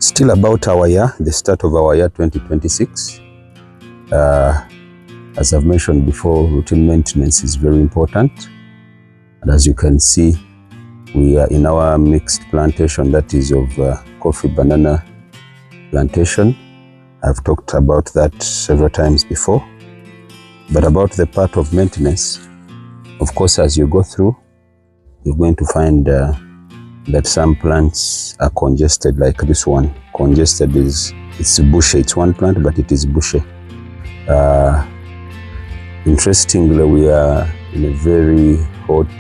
Still about our year, the start of our year 2026. As I've mentioned before, routine maintenance is very important. And as you can see, we are in our mixed plantation, that is of coffee banana plantation. I've talked about that several times before. But about the part of maintenance, of course, as you go through, you're going to find that some plants are congested, like this one. Congested it's bushy. It's one plant, but it is bushy. Interestingly, we are in a very hot,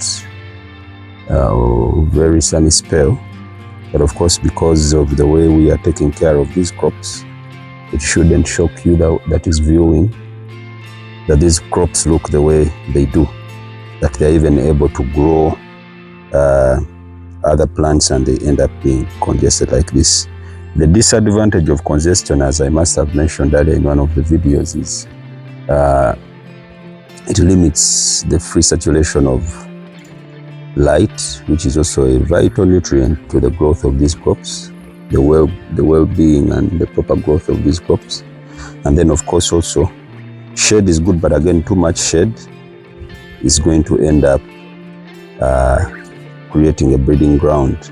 very sunny spell. But of course, because of the way we are taking care of these crops, it shouldn't shock you that is viewing that these crops look the way they do, that they're even able to grow other plants and they end up being congested like this. The disadvantage of congestion, as I must have mentioned earlier in one of the videos, is it limits the free circulation of light, which is also a vital nutrient to the growth of these crops, the well-being and the proper growth of these crops. And then of course also shade is good, but again too much shade is going to end up creating a breeding ground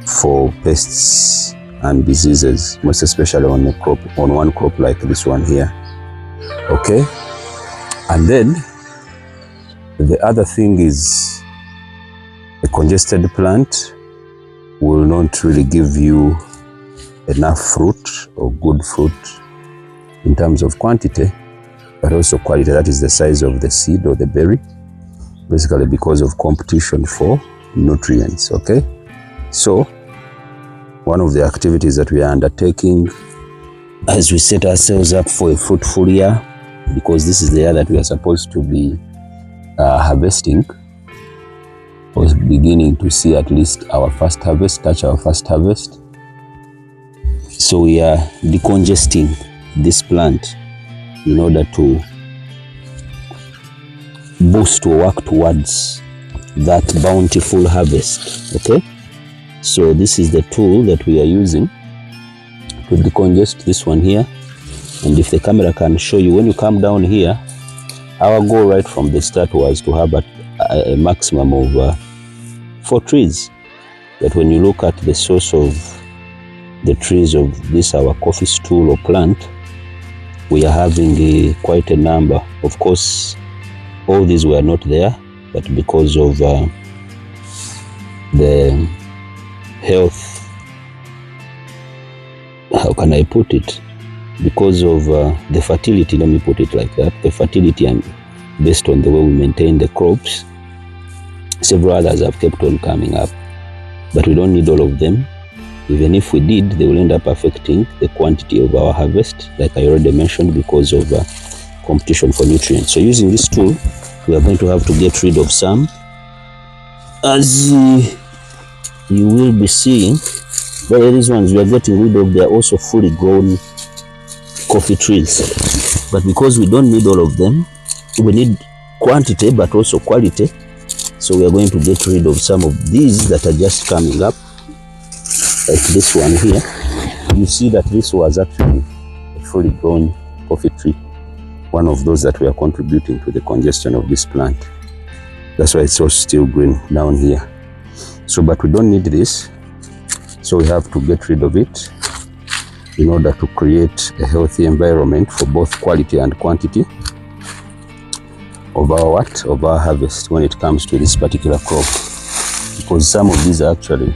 for pests and diseases, most especially on a crop, on one crop like this one here. Okay, and then the other thing is a congested plant will not really give you enough fruit or good fruit in terms of quantity, but also quality. That is the size of the seed or the berry, basically because of competition for nutrients. Okay, so one of the activities that we are undertaking as we set ourselves up for a fruitful year, because this is the year that we are supposed to be harvesting, or beginning to see at least our first harvest, touch our first harvest. So we are decongesting this plant in order to boost or work towards that bountiful harvest. Okay, so this is the tool that we are using to decongest this one here. And if the camera can show you, when you come down here, our goal right from the start was to have a maximum of 4 trees. But when you look at the source of the trees of this our coffee stool or plant, we are having quite a number. Of course, all these were not there, but because of the health, how can I put it? Because of the fertility, let me put it like that, the fertility, and based on the way we maintain the crops, several others have kept on coming up. But we don't need all of them. Even if we did, they will end up affecting the quantity of our harvest, like I already mentioned, because of competition for nutrients. So using this tool, we are going to have to get rid of some. As you will be seeing, well, these ones we are getting rid of, they are also fully grown coffee trees. But because we don't need all of them, we need quantity but also quality. So we are going to get rid of some of these that are just coming up, like this one here. You see that this was actually a fully grown coffee tree, one of those that we are contributing to the congestion of this plant. That's why it's also still green down here. So, but we don't need this, so we have to get rid of it in order to create a healthy environment for both quality and quantity of our harvest when it comes to this particular crop, because some of these are actually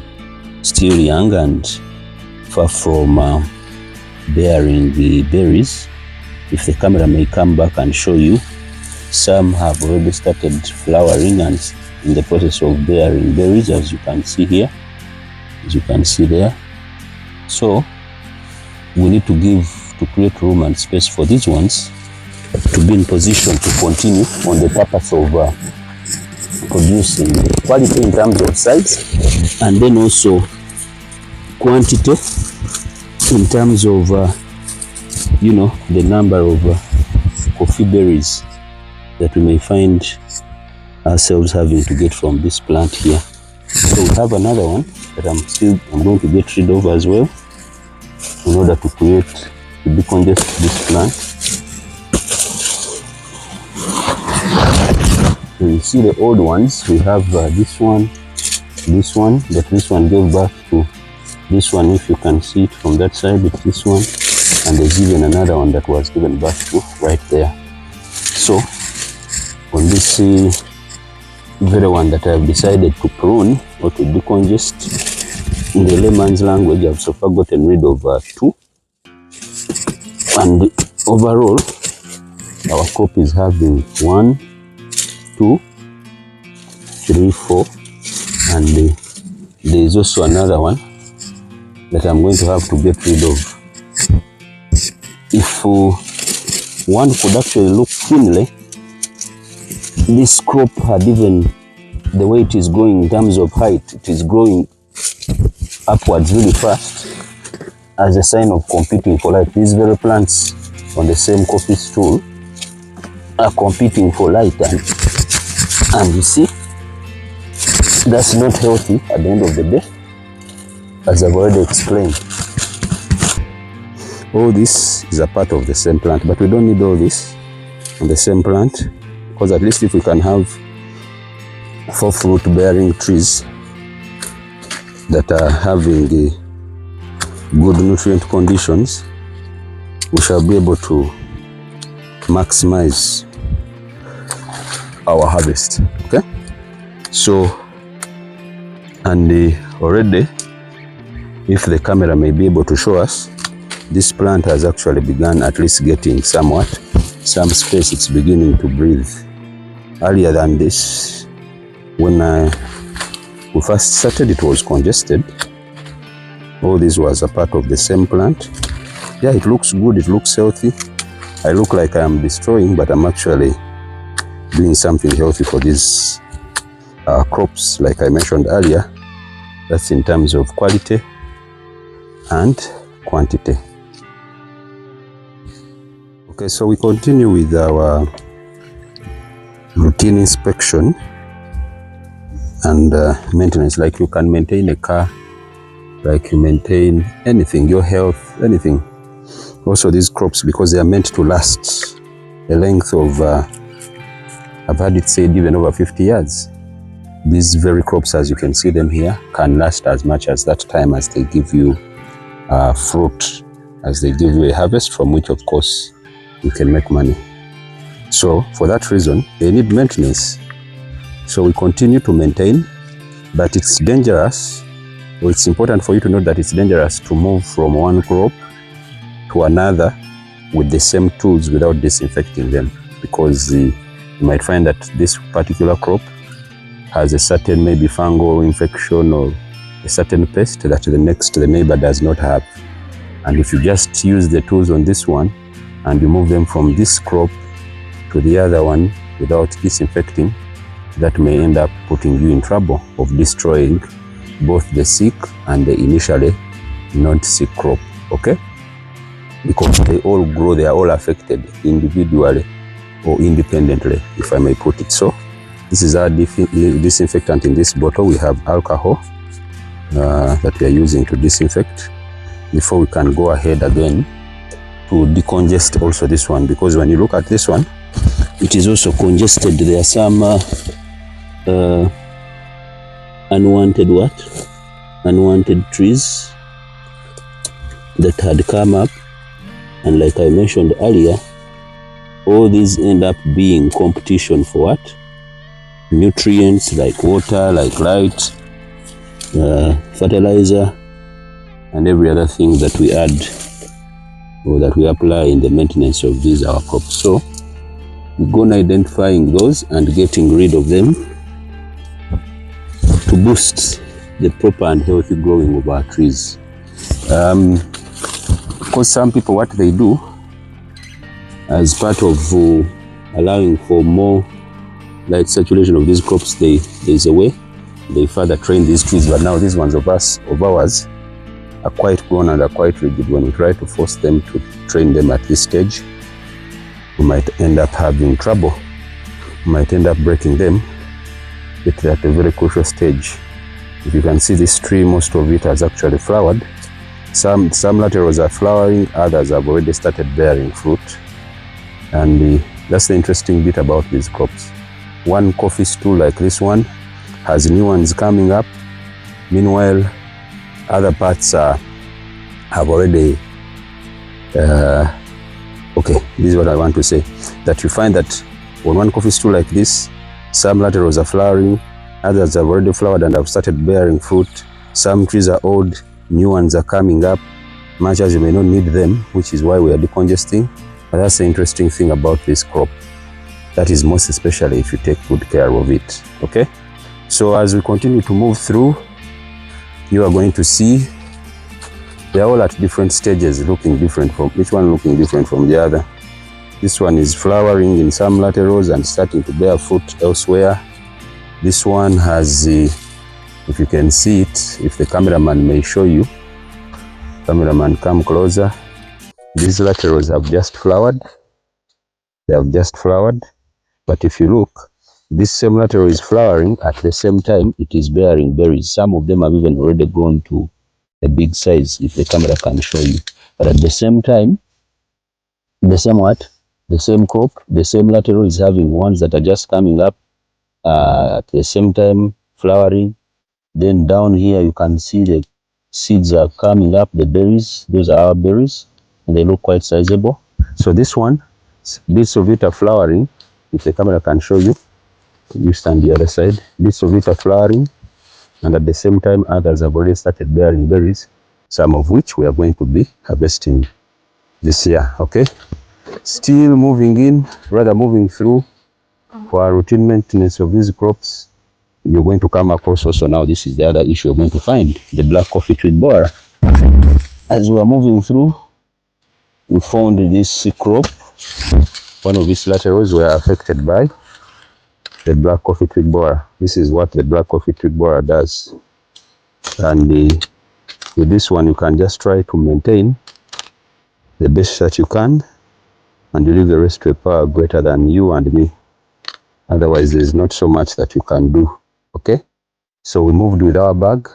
still young and far from bearing the berries. If the camera may come back and show you, some have already started flowering and in the process of bearing berries, as you can see here, as you can see there. So we need to create room and space for these ones to be in position to continue on the purpose of producing quality in terms of size, and then also quantity in terms of the number of coffee berries that we may find ourselves having to get from this plant here. So we have another one that I'm going to get rid of as well. in order to decongest this plant. So you see the old ones, we have this one, but this one gave birth to this one. If you can see it from that side, it's this one, and there's even another one that was given birth to right there. So on this very one that I've decided to prune or to decongest, in the layman's language, I've so far gotten rid of 2, and overall our crop is having 1, 2, 3, 4, and there is also another one that I'm going to have to get rid of. If one could actually look keenly, this crop had, even the way it is growing in terms of height, it is growing upwards really fast as a sign of competing for light. These very plants on the same coffee stool are competing for light, and you see, that's not healthy at the end of the day, as I've already explained. All this is a part of the same plant, but we don't need all this on the same plant, because at least if we can have 4 fruit-bearing trees that are having good nutrient conditions, we shall be able to maximize our harvest. Okay, so, and already, if the camera may be able to show us, this plant has actually begun at least getting some space. It's beginning to breathe. Earlier than this, when we first started, it was congested. All this was a part of the same plant. Yeah, it looks good, it looks healthy. I look like I am destroying, but I'm actually doing something healthy for these crops, like I mentioned earlier. That's in terms of quality and quantity. Okay, so we continue with our routine inspection and maintenance. Like you can maintain a car, like you maintain anything, your health, anything. Also these crops, because they are meant to last a length of, I've had it said, even over 50 years. These very crops, as you can see them here, can last as much as that time as they give you fruit, as they give you a harvest, from which of course you can make money. So for that reason, they need maintenance. So we continue to maintain, but it's dangerous, or it's important for you to know that it's dangerous to move from one crop to another with the same tools without disinfecting them, because you might find that this particular crop has a certain maybe fungal infection or a certain pest that the neighbor does not have. And if you just use the tools on this one and you move them from this crop to the other one without disinfecting, that may end up putting you in trouble of destroying both the sick and the initially not sick crop. Okay, because they all grow, they are all affected individually or independently, if I may put it so. This is our disinfectant. In this bottle we have alcohol that we are using to disinfect before we can go ahead again to decongest also this one, because when you look at this one, it is also congested. There are some unwanted trees that had come up, and like I mentioned earlier, all these end up being competition for what? Nutrients, like water, like light, fertilizer, and every other thing that we add or that we apply in the maintenance of these our crops. So we're going to identifying those and getting rid of them to boost the proper and healthy growing of our trees. Because some people, what they do as part of allowing for more light circulation of these crops, there's a way they further train these trees. But now these ones of ours are quite grown and are quite rigid. When we try to force them to train them at this stage, we might end up having trouble. We might end up breaking them at a very crucial stage. If you can see this tree, most of it has actually flowered. Some laterals are flowering, others have already started bearing fruit. And that's the interesting bit about these crops. One coffee stool like this one has new ones coming up. Meanwhile, other parts have already, okay, this is what I want to say, that you find that on one coffee stool like this, some laterals are flowering, others have already flowered and have started bearing fruit. Some trees are old, new ones are coming up, much as you may not need them, which is why we are decongesting. But that's the interesting thing about this crop. That is most especially if you take good care of it, okay? So as we continue to move through, you are going to see they are all at different stages, looking different from, each one looking different from the other. This one is flowering in some laterals and starting to bear fruit elsewhere. This one has, if you can see it, if the cameraman may show you, cameraman come closer. These laterals have just flowered. They have just flowered. But if you look, this same lateral is flowering at the same time it is bearing berries. Some of them have even already grown to a big size, if the camera can show you. But at the same time, the same what? The same crop, the same lateral is having ones that are just coming up at the same time flowering. Then down here you can see the seeds are coming up, the berries. Those are our berries, and they look quite sizable. So this one, bits of it are flowering. If the camera can show you, you stand the other side. Bits of it are flowering, and at the same time others have already started bearing berries, some of which we are going to be harvesting this year, okay? Still moving through for our routine maintenance of these crops. You're going to come across also now, this is the other issue you're going to find, the black coffee twig borer. As we are moving through, we found this crop. One of its laterals were affected by the black coffee twig borer. This is what the black coffee twig borer does. And with this one, you can just try to maintain the best that you can, and you leave the rest to a power greater than you and me. Otherwise, there's not so much that you can do, okay? So we moved with our bag,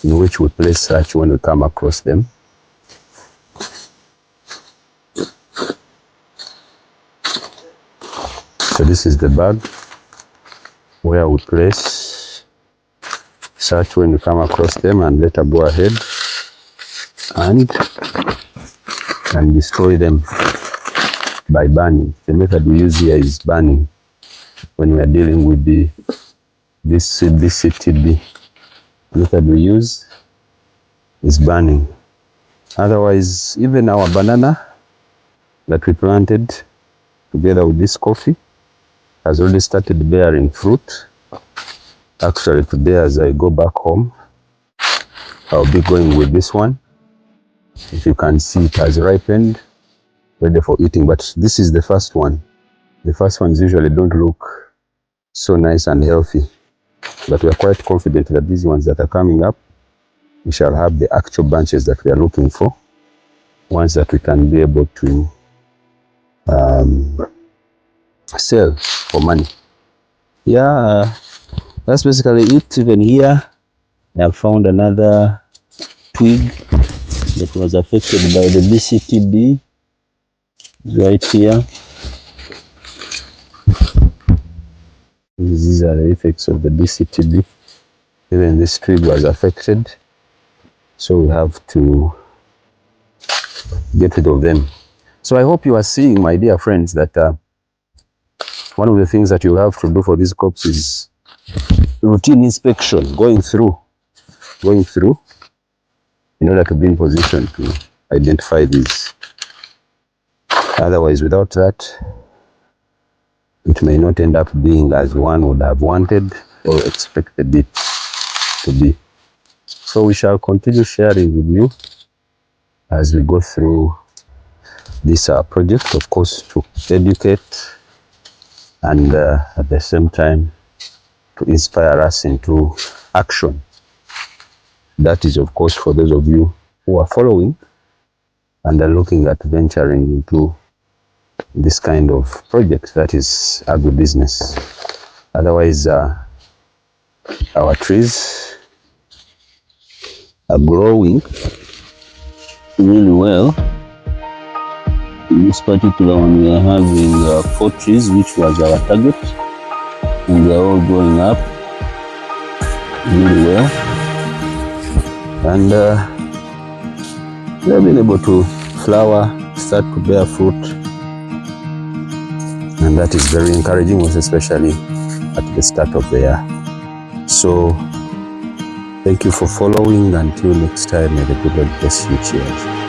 in which we place such when we come across them. So this is the bag where we place such when we come across them, and later go ahead and destroy them by burning. The method we use here is burning when we are dealing with this BCTB. The method we use is burning. Otherwise, even our banana that we planted together with this coffee has already started bearing fruit. Actually, today as I go back home, I'll be going with this one. If you can see, it has ripened, ready for eating. But this is the first one. The first ones usually don't look so nice and healthy. But we are quite confident that these ones that are coming up, we shall have the actual bunches that we are looking for, ones that we can be able to sell for money. Yeah, that's basically it. Even here, I have found another twig that was affected by the BCTB right here. These are the effects of the BCTB. Even this twig was affected, so we have to get rid of them. So I hope you are seeing, my dear friends, that one of the things that you have to do for these crops is routine inspection, going through in order to be in position to identify these. Otherwise, without that, it may not end up being as one would have wanted or expected it to be. So we shall continue sharing with you as we go through this project, of course, to educate and at the same time to inspire us into action. That is, of course, for those of you who are following and are looking at venturing into this kind of project, that is agribusiness. Otherwise, our trees are growing really well. In this particular one, we are having 4 trees, which was our target, and they are all going up really well, and they have been able to flower, start to bear fruit, and that is very encouraging, especially at the start of the year. So thank you for following. Until next time, may the good Lord bless you. Cheers.